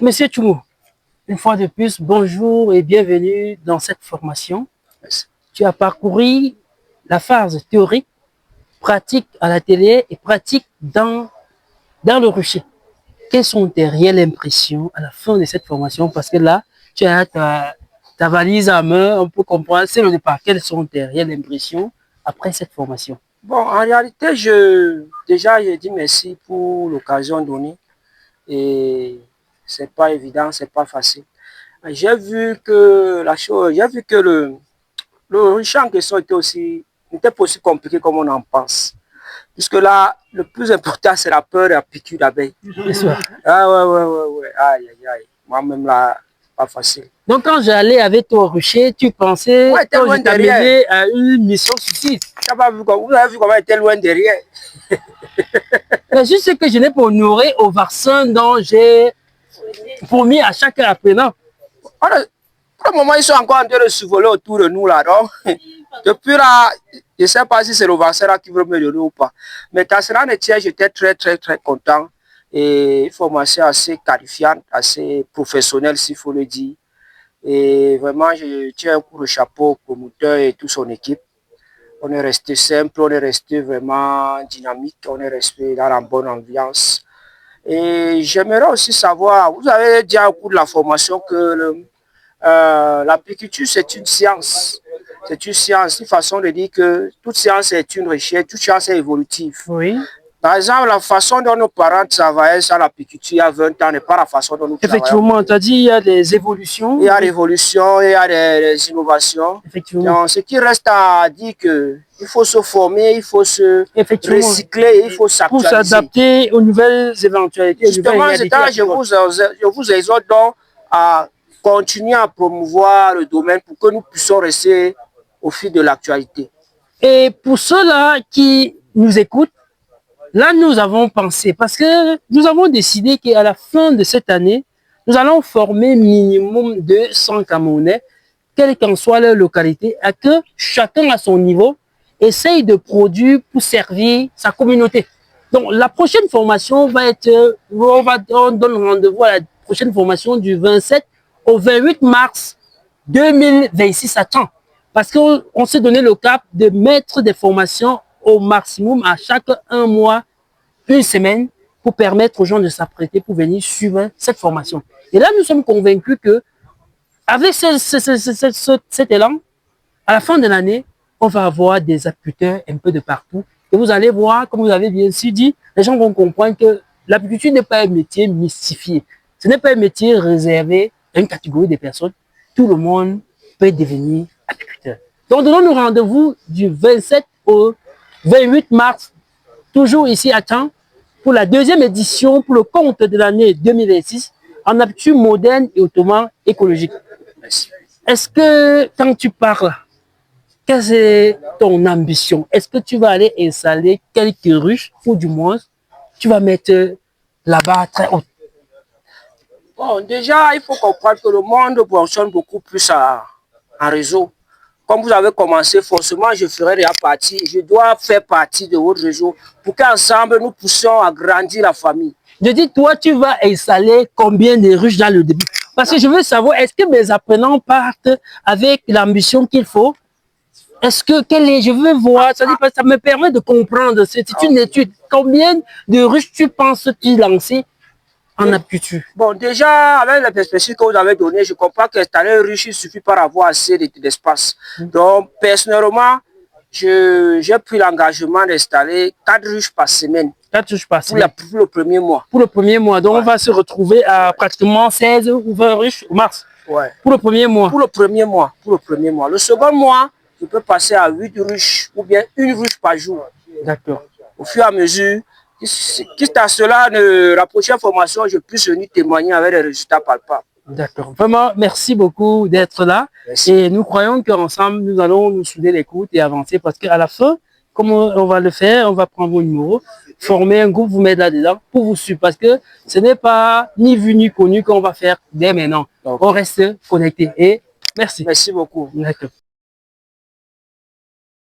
Monsieur Tchoumou, une fois de plus, bonjour et bienvenue dans cette formation. Tu as parcouru la phase théorique, pratique à la télé et pratique dans le rucher. Quelles sont tes réelles impressions à la fin de cette formation? Parce que là, tu as ta valise à main, on peut comprendre, c'est le départ. Quelles sont tes réelles impressions après cette formation? Bon, en réalité, déjà, je dis merci pour l'occasion donnée. Et c'est pas évident, c'est pas facile. J'ai vu que le champ en question n'était pas aussi compliqué comme on en pense. Puisque là, le plus important, c'est la peur et la piqûre d'abeille. Ah ouais. Aïe, aïe, aïe. Moi-même là, pas facile. Donc quand j'allais avec toi au rucher, tu pensais que je t'amenais à une mission suicide. Vous avez vu comment il était loin derrière. Mais je sais que je n'ai pas honoré au vaccin dont j'ai promis à chaque apprenant. Pour le moment, ils sont encore en train de survoler autour de nous là. Donc, depuis là, je ne sais pas si c'est le vaccin là qui veut me donner ou pas. Mais quand cela ne tient, j'étais très content. Et une formation assez qualifiante, assez professionnelle, s'il faut le dire. Et vraiment, je tiens un coup de chapeau au promoteur et toute son équipe. On est resté simple, on est resté vraiment dynamique, on est resté dans la bonne ambiance. Et j'aimerais aussi savoir, vous avez dit au cours de la formation que l'apiculture, c'est une science. C'est une science, une façon de dire que toute science est une recherche, toute science est évolutive. Oui. Par exemple, la façon dont nos parents travaillaient sur l'apiculture il y a 20 ans n'est pas la façon dont nous travaillons. Effectivement, tu as dit il y a des évolutions. Il y a l'évolution, il y a des innovations. Effectivement. Donc, ce qui reste à dire que il faut se former, il faut se recycler, il faut s'actualiser. Pour s'adapter aux nouvelles éventualités. Justement, je vous exhorte donc à continuer à promouvoir le domaine pour que nous puissions rester au fil de l'actualité. Et pour ceux-là qui nous écoutent, là, nous avons pensé, parce que nous avons décidé qu'à la fin de cette année, nous allons former minimum 200 Camerounais, quelle qu'en soit leur localité, à que chacun à son niveau essaye de produire pour servir sa communauté. Donc, la prochaine formation va être, on donne rendez-vous à la prochaine formation du 27 au 28 mars 2026 à temps. Parce qu'on s'est donné le cap de mettre des formations au maximum à chaque un mois, une semaine, pour permettre aux gens de s'apprêter pour venir suivre cette formation. Et là, nous sommes convaincus que avec cet élan, à la fin de l'année, on va avoir des apiculteurs un peu de partout. Et vous allez voir, comme vous avez bien sûr dit, les gens vont comprendre que l'apiculture n'est pas un métier mystifié. Ce n'est pas un métier réservé à une catégorie de personnes. Tout le monde peut devenir apiculteur. Donc, donnons-nous rendez-vous du 27 au 28 mars, toujours ici à Caen, pour la deuxième édition, pour le compte de l'année 2026, en apiculture moderne et autrement écologique. Est-ce que, quand tu parles, quelle est ton ambition? Est-ce que tu vas aller installer quelques ruches ou du moins, tu vas mettre la barre très haute? Bon, déjà, il faut comprendre que le monde fonctionne beaucoup plus en réseau. Comme vous avez commencé, forcément, je ferai déjà partie. Je dois faire partie de votre réseau pour qu'ensemble, nous puissions agrandir la famille. Je dis, toi, tu vas installer combien de ruches dans le début? Parce que je veux savoir, est-ce que mes apprenants partent avec l'ambition qu'il faut? Est-ce que, je veux voir, ça me permet de comprendre, c'est une étude. Combien de ruches tu penses tu lancer en apiculture? Bon, déjà, avec la perspective que vous avez donnée, je comprends qu'installer une ruche, il suffit pas d'avoir assez d'espace. Donc, personnellement, j'ai pris l'engagement d'installer 4 ruches par semaine. 4 ruches par semaine. Pour le premier mois. Pour le premier mois. Donc, on va se retrouver à pratiquement 16 ou 20 ruches au mars. Ouais. Pour le premier mois. Pour le premier mois. Pour le premier mois. Le second mois, je peux passer à 8 ruches ou bien une ruche par jour. D'accord. Au fur et à mesure, quitte à cela, la prochaine formation, je puisse venir témoigner avec des résultats palpables. D'accord. Vraiment, merci beaucoup d'être là. Merci. Et nous croyons qu'ensemble, nous allons nous souder les coudes et avancer parce qu'à la fin, comme on va le faire, on va prendre vos numéros, former un groupe, vous mettre là-dedans pour vous suivre. Parce que ce n'est pas ni vu ni connu qu'on va faire dès maintenant. Donc, on reste connecté. Et merci. Merci beaucoup. D'accord.